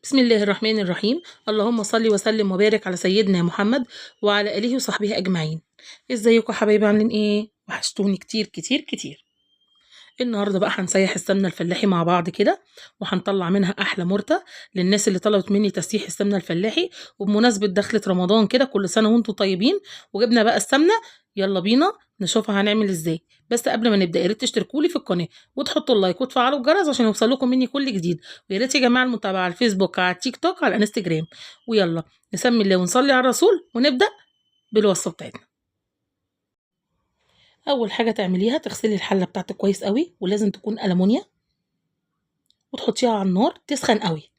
بسم الله الرحمن الرحيم. اللهم صل وسلم وبارك على سيدنا محمد وعلى آله وصحبه أجمعين. ازيكم يا حبايبي، عاملين ايه؟ وحشتوني كتير كتير كتير. النهارده بقى هنسيح السمنه الفلاحي مع بعض كده، وهنطلع منها احلى مرته للناس اللي طلبت مني تسيح السمنه الفلاحي. وبمناسبه دخلة رمضان كده، كل سنه وانتم طيبين. وجبنا بقى السمنه، يلا بينا نشوفها هنعمل ازاي. بس قبل ما نبدا، يا ريت تشتركوا لي في القناه وتحطوا اللايك وتفعلوا الجرس عشان يوصلكم مني كل جديد. ويا ريت يا جماعه المتابعه على الفيسبوك، على التيك توك، على الانستجرام. ويلا نسمي الله ونصلي على الرسول ونبدا بالوصفه بتاعتنا. اول حاجه تعمليها تغسلي الحله بتاعتك كويس قوي، ولازم تكون ألمونيا، وتحطيها على النار تسخن قوي.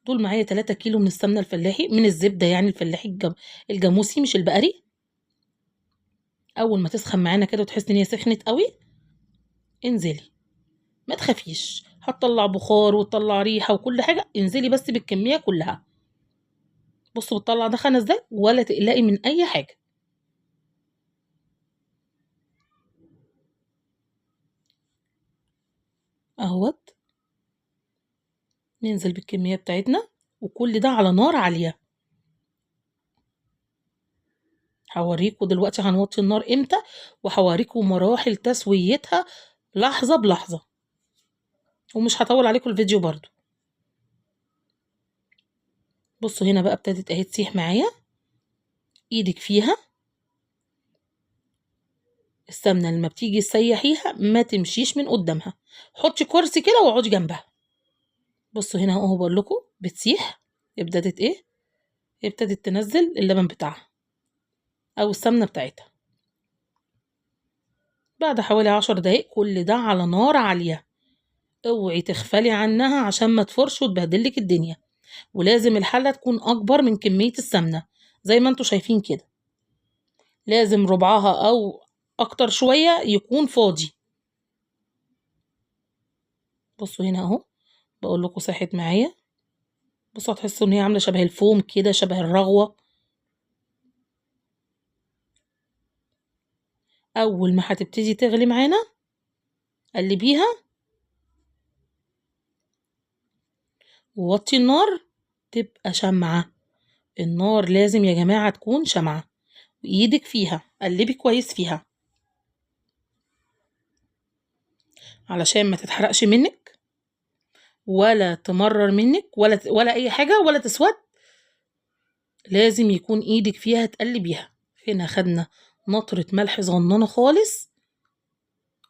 دول معايا 3 كيلو من السمنه الفلاحي، من الزبده يعني الفلاحي الجاموسي مش البقري. اول ما تسخن معانا كده وتحس ان هي سخنت قوي، انزلي. ما تخافيش، هتطلع بخار وتطلع ريحه وكل حاجه، انزلي بس بالكميه كلها. بصوا بتطلع دخنه ازاي، ولا تقلقي من اي حاجه. اهوت، ننزل بالكميه بتاعتنا، وكل ده على نار عاليه. هوريكم دلوقتي هنوطي النار امتى، وهوريكم مراحل تسويتها لحظه بلحظه. ومش هطول عليكم الفيديو برضو. بصوا هنا بقى ابتدت اهي تسيح معايا، ايدك فيها. السمنه لما بتيجي تسيحيها ما تمشيش من قدامها، حطي كرسي كده واقعدي جنبها. بصوا هنا اهو بقول لكم بتسيح. ابتدت ايه، ابتدت تنزل اللبن بتاعها او السمنه بتاعتها. بعد حوالي 10 دقايق، كل ده على نار عاليه. اوعي تغفلي عنها عشان ما تفرش وتبهدلك الدنيا. ولازم الحله تكون اكبر من كميه السمنه، زي ما انتوا شايفين كده. لازم ربعها او اكتر شويه يكون فاضي. بصوا هنا اهو بقول لكم ساحت معايا. بصوا هتحسوا ان هي عامله شبه الفوم كده، شبه الرغوه. اول ما هتبتدي تغلي معانا قلبيها ووطي النار، تبقى شمعه. النار لازم يا جماعه تكون شمعه، وايدك فيها قلبي كويس فيها علشان ما تتحرقش منك، ولا تمرر منك، ولا اي حاجه، ولا تسود. لازم يكون ايدك فيها تقلبيها. هنا خدنا نطرة ملح صغننة خالص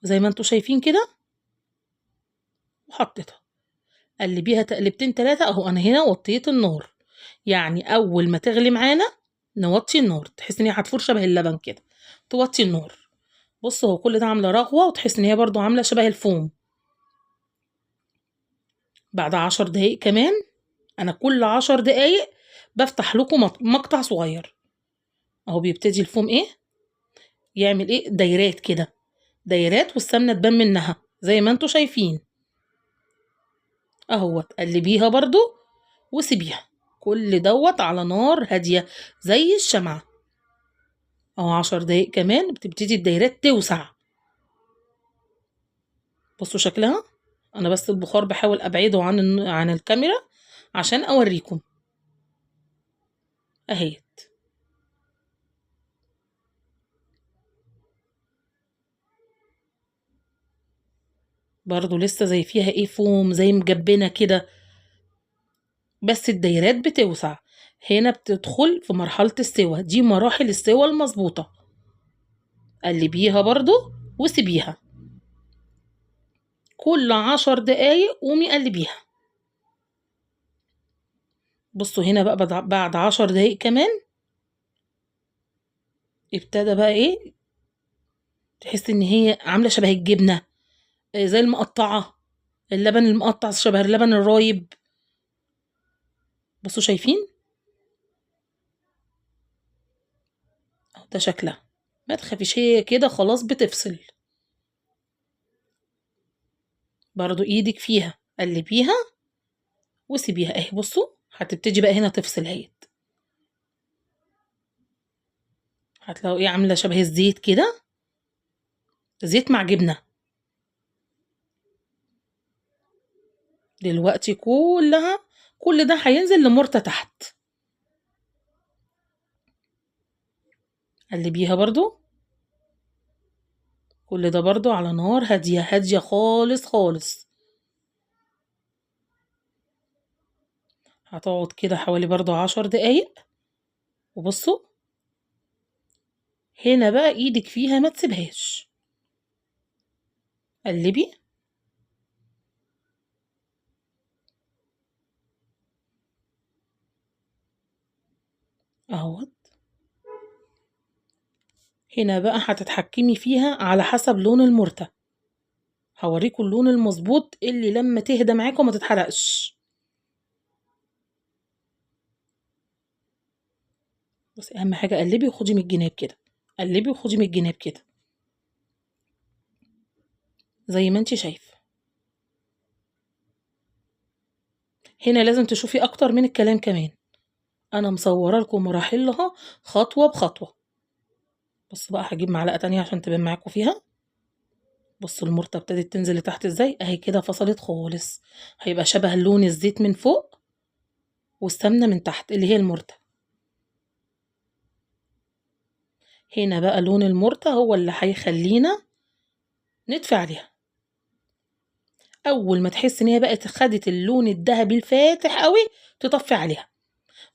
زي ما انتوا شايفين كده، وحطيتها. قلبيها تقلبتين 3 اهو. انا هنا وطيت النار، يعني اول ما تغلي معانا نوطي النار، تحس ان هي هتفور شبه اللبن كده، توطي النار. بص هو كل ده عامله رغوه، وتحس ان هي برضو عامله شبه الفوم. بعد 10 دقايق كمان، انا كل 10 دقايق بفتح لكم مقطع صغير. اهو بيبتدي الفوم ايه، يعمل ايه، دايرات كده، دايرات، والسمنه تبان منها زي ما انتوا شايفين. اهو تقلبيها برضو وسيبيها. كل دوت على نار هاديه زي الشمعه. اهو 10 دقايق كمان بتبتدي الدايرات توسع. بصوا شكلها. انا بس البخار بحاول ابعده عن الكاميرا عشان اوريكم. اهيت. برضو لسه زي فيها ايه، فوم زي مجبنه كده، بس الدايرات بتوسع. هنا بتدخل في مرحله السوا، دي مراحل السوا المظبوطه. قلبيها برضو وسيبيها. كل 10 دقايق قومي قلبيها. بصوا هنا بقى بعد 10 دقايق كمان ابتدى بقى ايه، تحس ان هي عامله شبه الجبنه، زي المقطعه، اللبن المقطع شبه اللبن الرايب. بصوا شايفين اهو ده شكلها. ما تخافيش، هي كده خلاص بتفصل. برضو ايدك فيها قلبيها وسيبيها اهي. بصوا هتبتدي بقى هنا تفصل اهيت. هتلاقوا ايه، عامله شبه الزيت كده، زيت مع جبنه. دلوقتي كل ده هينزل لمرتة تحت. قلبيها برضو. كل ده برضو على نار هادية هادية خالص خالص. هتقعد كده حوالي برضو 10 دقايق. وبصوا هنا بقى ايدك فيها ما تسيبهاش. قلبي. اهوت. هنا بقى هتتحكمي فيها على حسب لون المرتة. هوريكم اللون المظبوط اللي لما تهدى معاكم ما تتحرقش. بس اهم حاجة قلبي وخدي من الجناب كده. قلبي وخدي من الجناب كده زي ما انت شايفة. هنا لازم تشوفي اكتر من الكلام كمان. انا مصوره لكم مراحلها خطوة بخطوة. بصوا بقى هجيب معلقة تانية عشان تبان معاكم فيها. بصوا المرتة ابتدت تنزل لتحت ازاي اهي كده فصلت خالص. هيبقى شبه لون الزيت من فوق والسمنة من تحت اللي هي المرتة. هنا بقى لون المرتة هو اللي هيخلينا نطفي عليها. اول ما تحس ان هي بقت خدت اللون الذهبي الفاتح قوي تطفي عليها.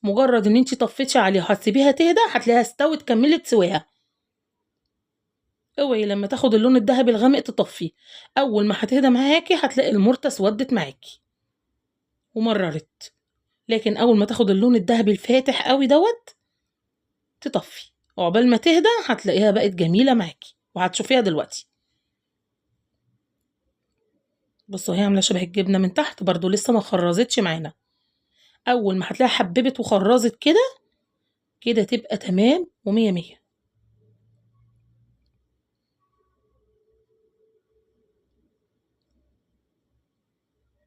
مجرد ان انت طفيتي عليها هتسيبيها تهدى هتلاقيها استوت كملت سواها. اوعي لما تاخد اللون الذهبي الغامق تطفيه. اول ما هتهدى معاكي هتلاقي المرتة اسودت معاكي ومررت. لكن اول ما تاخد اللون الذهبي الفاتح قوي تطفي. وعقبال ما تهدى هتلاقيها بقت جميلة معاكي وهتشوفيها دلوقتي. بصوا هي عاملة شبه الجبنة من تحت برضو لسه ما خرزتش معانا. اول ما هتلاقيها حببت وخرزت كده كده تبقى تمام ومية مية.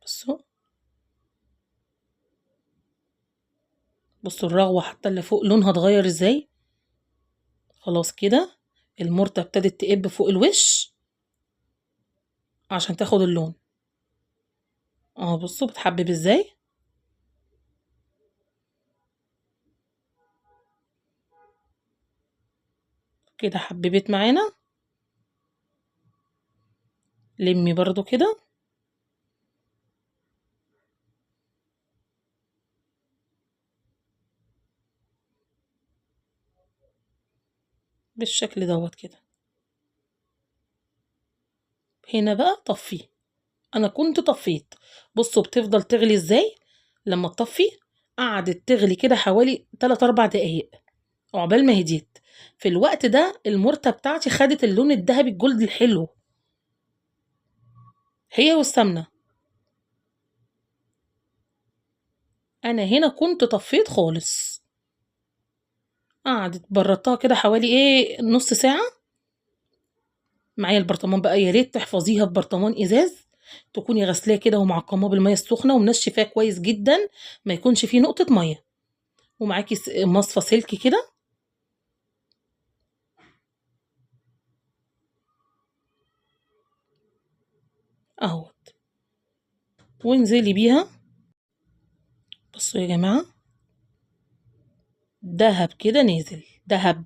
بصوا. بصوا الرغوة حتى اللي فوق لونها اتغير ازاي. خلاص كده المرتة ابتدت تقب فوق الوش عشان تاخد اللون. بصوا بتحبب ازاي. كده حببت معانا. لمي برضو كده. بالشكل كده. هنا بقى طفي. انا كنت طفيت. بصوا بتفضل تغلي ازاي لما تطفي. قعدت تغلي كده حوالي 3 4 دقايق عقبال ما هديت. في الوقت ده المرتة بتاعتي خدت اللون الذهبي الجلد الحلو هي والسمنة. انا هنا كنت طفيت خالص. قعدت بردتها كده حوالي نص ساعة. معايا البرطمان بقى يا ريت تحفظيها في برطمان ازاز. تكوني غسلاه كده ومعقماه بالميه السخنه ومنشفاه كويس جدا. ما يكونش فيه نقطه ميه. ومعاكي مصفى سلك كده. اهوت. وانزلي بيها. بصوا يا جماعه. دهب كده نازل دهب.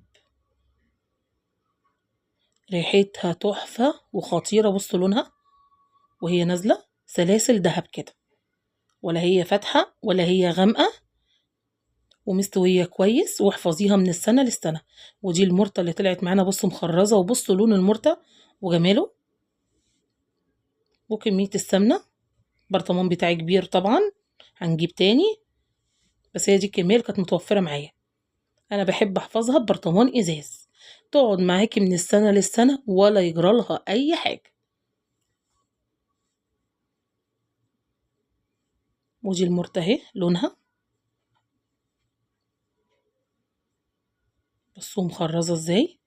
ريحتها تحفه وخطيره. بصوا لونها وهي نازله سلاسل دهب كده. ولا هي فاتحه ولا هي غامقه. ومستويه كويس واحفظيها من السنه للسنه. ودي المرته اللي طلعت معانا بصوا مخرزه. وبصوا لون المرته وجماله. وكميه السمنه. البرطمان بتاعي كبير طبعا. هنجيب تاني. بس هي دي الكميه اللي كانت متوفره معايا. انا بحب احفظها ببرطمان ازاز. تقعد معاكي من السنه للسنه ولا يجرالها اي حاجه. ودي المرته اهي لونها. بصوا مخرزه ازاي.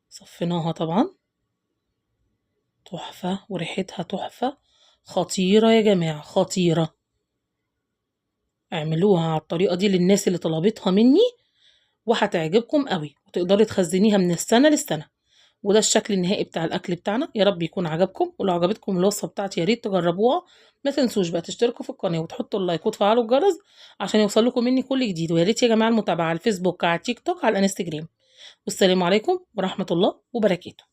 صفيناها طبعا. تحفه وريحتها تحفه. خطيره يا جماعه خطيره. اعملوها على الطريقه دي للناس اللي طلبتها مني. وهتعجبكم قوي وتقدري تخزنيها من السنه للسنه. وده الشكل النهائي بتاع الأكل بتاعنا. يا رب يكون عجبكم، ولو عجبتكم الوصفة بتاعتي يا ريت تجربوها. ما تنسوش بقى تشتركوا في القناة وتحطوا اللايك وتفعلوا الجرس عشان يوصل لكم مني كل جديد. ويا ريت يا جماعة المتابعة على الفيسبوك، على التيك توك، على الانستجرام. والسلام عليكم ورحمة الله وبركاته.